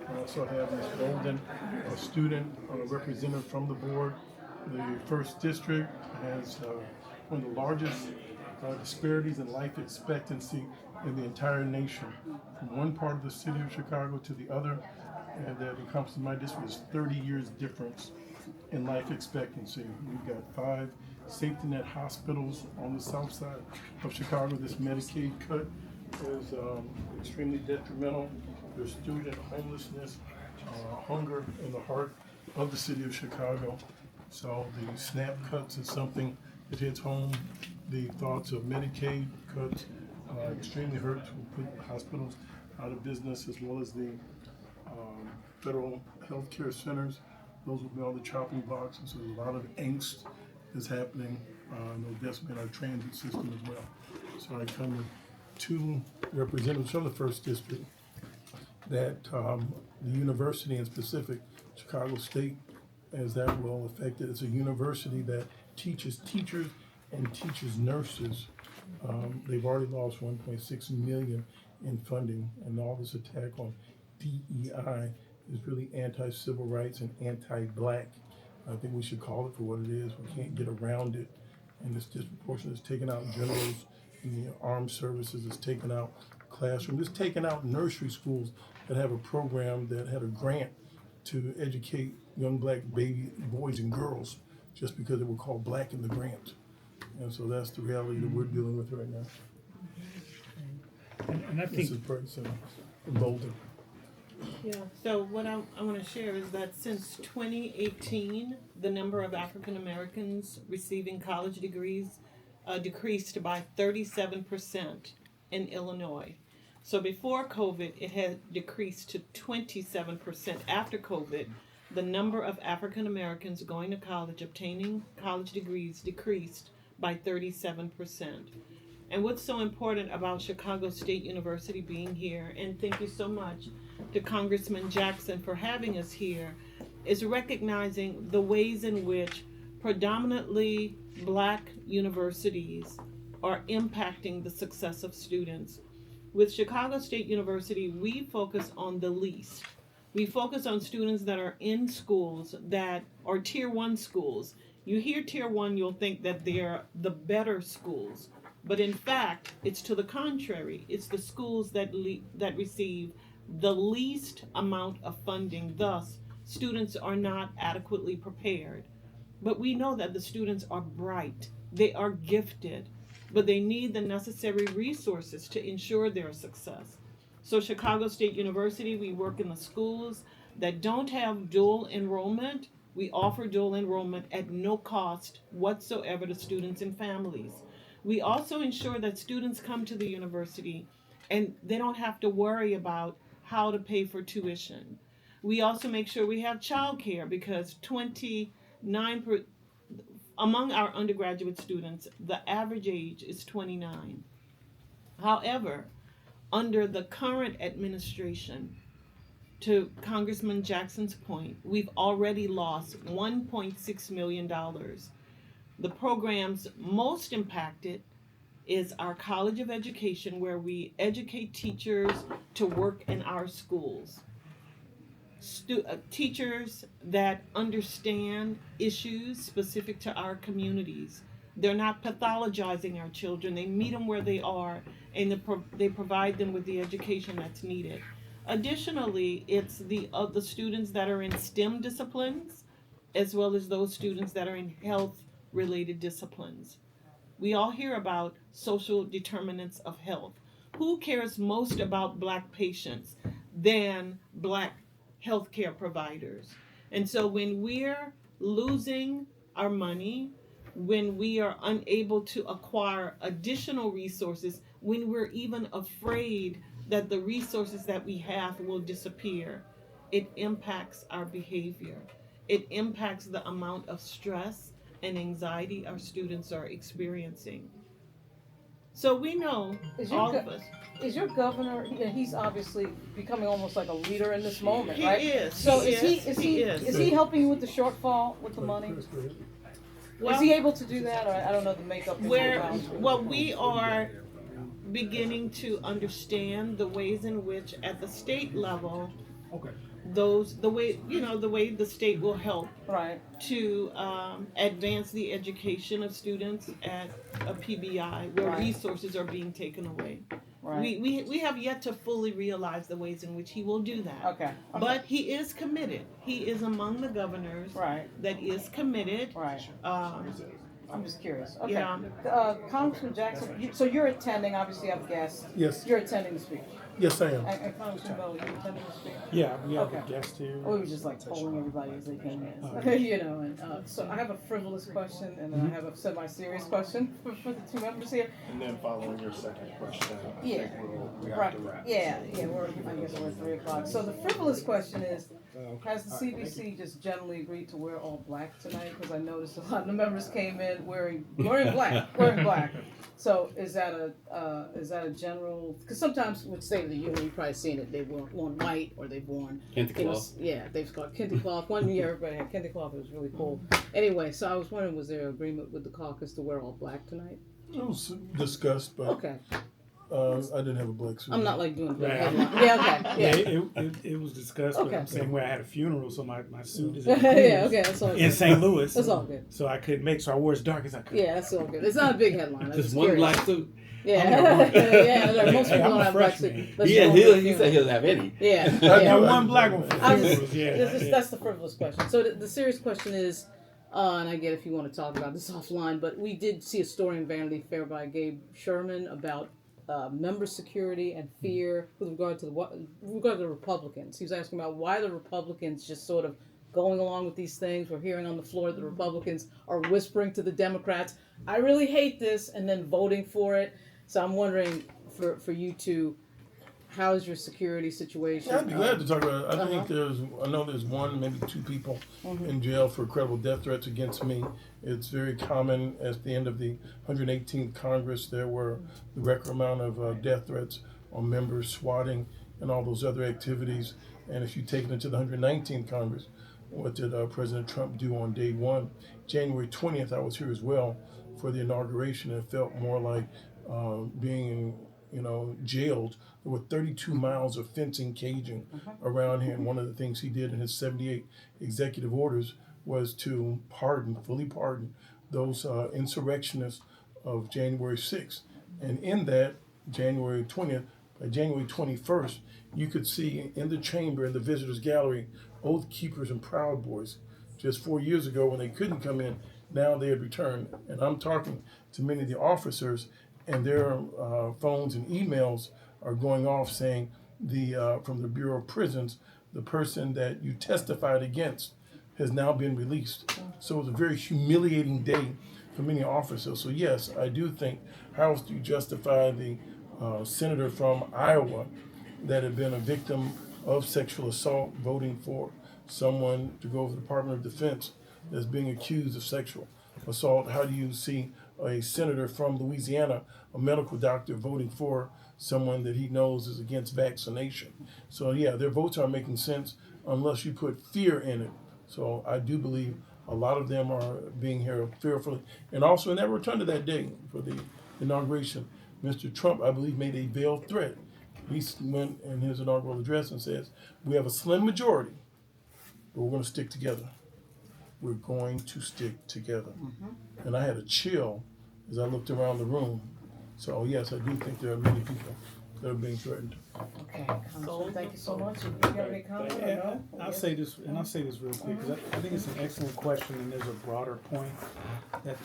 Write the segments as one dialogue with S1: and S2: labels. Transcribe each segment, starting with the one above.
S1: I also have Ms. Golden, a student, a representative from the board. The first district has one of the largest disparities in life expectancy in the entire nation. From one part of the city of Chicago to the other, and that encompasses my district is 30 years difference in life expectancy. We've got 5 safety net hospitals on the south side of Chicago. This Medicaid cut is extremely detrimental. There's student homelessness, hunger in the heart of the city of Chicago. So the SNAP cuts is something that hits home. The thoughts of Medicaid cuts extremely hurt, will put hospitals out of business, as well as the federal health care centers. Those will be all the chopping blocks, and so there's a lot of angst is happening. No decimate our transit system as well. So I come with 2 representatives from the first district that the university in specific, Chicago State, as that will affect it. It's a university that teaches teachers and teaches nurses. They've already lost 1.6 million in funding, and all this attack on DEI is really anti-civil rights and anti-black. I think we should call it for what it is. We can't get around it. And this disproportionate is taking out generals in the armed services, it's taking out classrooms, it's taking out nursery schools that have a program that had a grant to educate young black baby boys and girls just because they were called black in the grant. And so that's the reality that we're dealing with right now.
S2: And I
S1: This
S2: think
S1: is pretty emboldened.
S3: Yeah, so what I want to share is that since 2018, the number of African Americans receiving college degrees decreased by 37% in Illinois. So before COVID, it had decreased to 27%. After COVID, the number of African Americans going to college, obtaining college degrees, decreased by 37%. And what's so important about Chicago State University being here, and thank you so much to Congressman Jackson for having us here, is recognizing the ways in which predominantly black universities are impacting the success of students. With Chicago State University, we focus on the least. We focus on students that are in schools that are tier 1 schools. You hear tier 1, you'll think that they're the better schools. But in fact, it's to the contrary. It's the schools that receive the least amount of funding. Thus, students are not adequately prepared. But we know that the students are bright. They are gifted, but they need the necessary resources to ensure their success. So Chicago State University, we work in the schools that don't have dual enrollment. We offer dual enrollment at no cost whatsoever to students and families. We also ensure that students come to the university and they don't have to worry about how to pay for tuition. We also make sure we have childcare because among our undergraduate students, the average age is 29. However, under the current administration, to Congressman Jackson's point, we've already lost $1.6 million. The programs most impacted is our College of Education, where we educate teachers to work in our schools. Teachers that understand issues specific to our communities. They're not pathologizing our children. They meet them where they are, and they provide them with the education that's needed. Additionally, it's the students that are in STEM disciplines, as well as those students that are in health-related disciplines. We all hear about social determinants of health. Who cares most about black patients than black healthcare providers? And so when we're losing our money, when we are unable to acquire additional resources, when we're even afraid that the resources that we have will disappear, it impacts our behavior. It impacts the amount of stress and anxiety our students are experiencing. So we know, all of us.
S4: Is your governor? He's obviously becoming almost like a leader in this moment,
S3: He
S4: right?
S3: is.
S4: So
S3: He
S4: is he helping you with the shortfall with the money?
S3: Well,
S4: is he able to do that, or I don't know the makeup?
S3: We are beginning to understand the ways in which, at the state level,
S2: Okay.
S3: the way the state will help
S4: Right.
S3: to advance the education of students at a PBI where
S4: Right.
S3: resources are being taken away.
S4: Right.
S3: We have yet to fully realize the ways in which he will do that.
S4: Okay.
S3: But he is committed. He is among the governors
S4: Right.
S3: that is committed.
S4: Right. I'm just curious. Okay.
S3: Yeah.
S4: Congressman Jackson, so you're attending, obviously you have guests.
S1: Yes.
S4: You're attending the speech.
S1: Yes, I am.
S4: And Congressman Bell, you attending the speech?
S2: Yeah, we have
S4: Okay.
S2: a guest here.
S4: We were just like polling everybody as they came in,
S2: Oh,
S4: you know, and so I have a frivolous question and then I have a semi-serious question for the two members here.
S5: And then following your second question, I
S4: Yeah.
S5: think we have
S4: Right,
S5: to wrap.
S4: yeah, I guess we're at 3 o'clock. So the frivolous question is, has the CBC just generally agreed to wear all black tonight? Because I noticed a lot of the members came in wearing black. So is that a general, because sometimes with State of the Union, you've probably seen it, they've worn white or they've worn.
S6: Kente cloth.
S4: Yeah, they've got kente cloth. One year everybody had kente cloth, it was really cool. Anyway, so I was wondering, was there agreement with the caucus to wear all black tonight?
S1: It was discussed, but
S4: Okay,
S1: I didn't have a black suit.
S4: I'm not like doing big
S2: Right.
S4: headline. Yeah, okay,
S2: Yeah,
S4: yeah.
S2: it was discussed, but
S4: Okay.
S2: I'm saying where I had a funeral, so my suit is
S4: Yeah, okay, that's all
S2: in
S4: good.
S2: St. Louis.
S4: That's all good.
S2: So I couldn't make, so I wore as dark as I could.
S4: Yeah, that's all good. It's not a big headline. I'm
S6: Just
S4: just
S6: one
S4: curious.
S6: black suit.
S4: Yeah,
S2: I'm gonna work.
S4: yeah. Like, most
S2: Hey,
S4: people
S2: I'm
S4: don't
S2: a
S4: have black
S2: freshman.
S4: suits. Let's
S6: He
S4: go
S6: he
S4: with
S6: he
S4: the
S6: said he doesn't have any.
S4: Yeah,
S1: I
S2: That
S4: yeah.
S1: know.
S2: one black one for
S4: I was-
S2: funerals, yeah.
S4: That's the frivolous question. So the serious question is, and I get if you want to talk about this offline, but we did see a story in Vanity Fair by Gabe Sherman about member security and fear with regard to the Republicans. He was asking about why the Republicans just sort of going along with these things. We're hearing on the floor that the Republicans are whispering to the Democrats, "I really hate this," and then voting for it. So I'm wondering for you two, how's your security situation?
S1: Yeah, I'd be glad to talk about it. I think
S4: Uh-huh.
S1: I know there's one, maybe two people
S4: Mm-hmm.
S1: in jail for credible death threats against me. It's very common at the end of the 118th Congress, there were the record amount of death threats on members, swatting, and all those other activities. And if you take it into the 119th Congress, what did President Trump do on day one? January 20th, I was here as well for the inauguration. It felt more like being jailed. There were 32 miles of fencing, caging around here. And one of the things he did in his 78 executive orders was to fully pardon those insurrectionists of January 6th. And in that, January 20th, by January 21st, you could see in the chamber, in the visitors gallery, Oath Keepers and Proud Boys. Just 4 years ago when they couldn't come in, now they had returned. And I'm talking to many of the officers, and their phones and emails are going off saying from the Bureau of Prisons, the person that you testified against has now been released. So it was a very humiliating day for many officers. So yes, I do think, how else do you justify the senator from Iowa that had been a victim of sexual assault voting for someone to go to the Department of Defense that's being accused of sexual assault? How do you see a senator from Louisiana, a medical doctor, voting for someone that he knows is against vaccination? So yeah, their votes aren't making sense unless you put fear in it. So I do believe a lot of them are being here fearfully. And also in that return to that day for the inauguration, Mr. Trump, I believe, made a veiled threat. He went in his inaugural address and says, "We have a slim majority, but we're going to stick together. We're going to stick together." And I had a chill as I looked around the room. So yes, I do think there are many people that are being threatened.
S4: Okay, Congressman, thank you so much. Do you have any comment or
S2: Yeah,
S4: no?
S2: I'll say this real quick, because I think it's an excellent question, and there's a broader point that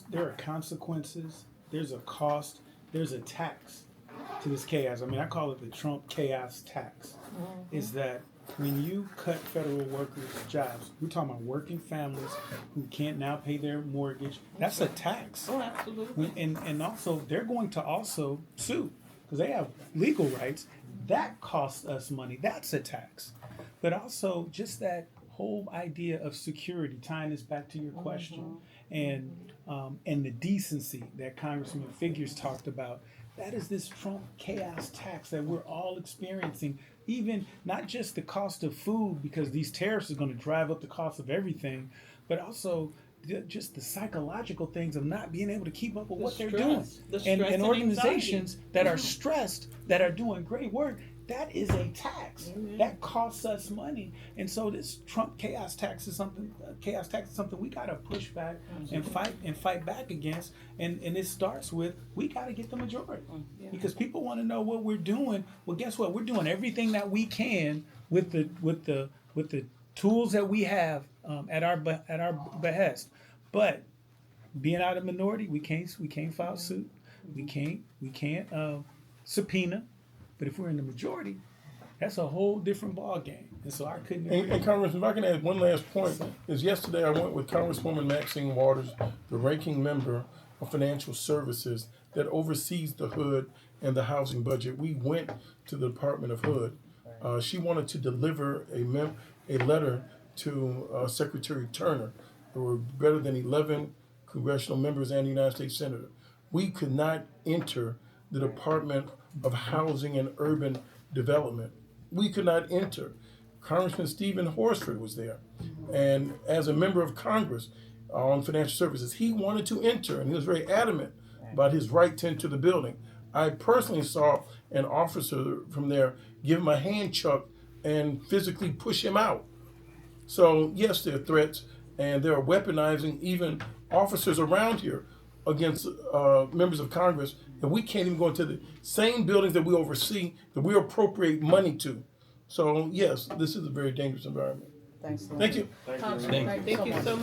S2: there are consequences, there's a cost, there's a tax to this chaos. I mean, I call it the Trump chaos tax. Is that when you cut federal workers' jobs, we're talking about working families who can't now pay their mortgage. That's a tax.
S3: Oh, absolutely.
S2: And also, they're going to also sue because they have legal rights. That costs us money. That's a tax. But also, just that whole idea of security, tying this back to your question, and the decency that Congressman Figures talked about. That is this Trump chaos tax that we're all experiencing. Even not just the cost of food, because these tariffs are going to drive up the cost of everything, but also just the psychological things of not being able to keep up with what they're doing.
S3: The stress
S2: And
S3: and
S2: organizations that are stressed, that are doing great work, that is a tax. That costs us money. And so this Trump chaos tax is something we gotta push back and fight back against. And it starts with we gotta get the majority. Because people wanna know what we're doing. Well, guess what? We're doing everything that we can with the tools that we have at our behest. But being out of minority, we can't file suit. We can't subpoena. But if we're in the majority, that's a whole different ball game. And so I couldn't agree.
S1: And Congressman, if I can add one last point, is yesterday I went with Congresswoman Maxine Waters, the ranking member of Financial Services that oversees the HUD and the housing budget. We went to the Department of HUD. She wanted to deliver a letter to Secretary Turner. There were better than 11 congressional members and a United States Senator. We could not enter the Department of Housing and Urban Development. We could not enter. Congressman Stephen Horsford was there. And as a member of Congress on financial services, he wanted to enter, and he was very adamant about his right to enter the building. I personally saw an officer from there give him a hand chuck and physically push him out. So yes, there are threats, and they are weaponizing even officers around here against members of Congress, and we can't even go into the same buildings that we oversee, that we appropriate money to. So yes, this is a very dangerous environment.
S4: Thanks.
S1: Thank you.
S4: Congressman, thank you so much.